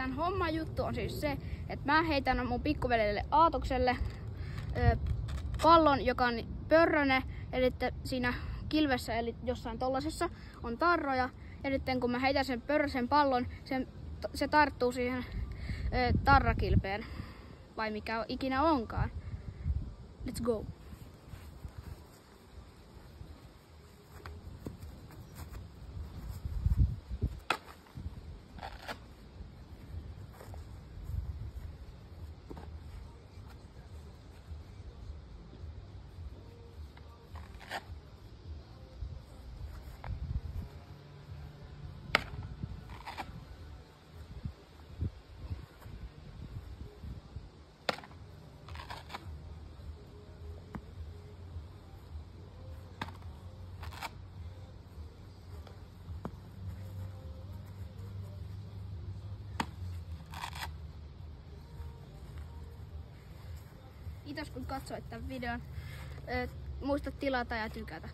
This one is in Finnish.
Tän homman juttu on siis se, että mä heitän mun pikkuveljelle Aatokselle pallon, joka on pörrönen, eli siinä kilvessä eli jossain tollasessa on tarroja. Ja nyt kun mä heitän sen pörrösen pallon, se tarttuu siihen tarrakilpeen, vai mikä ikinä onkaan. Let's go! Kiitos kun katsoit tämän videon. Muista tilata ja tykätä.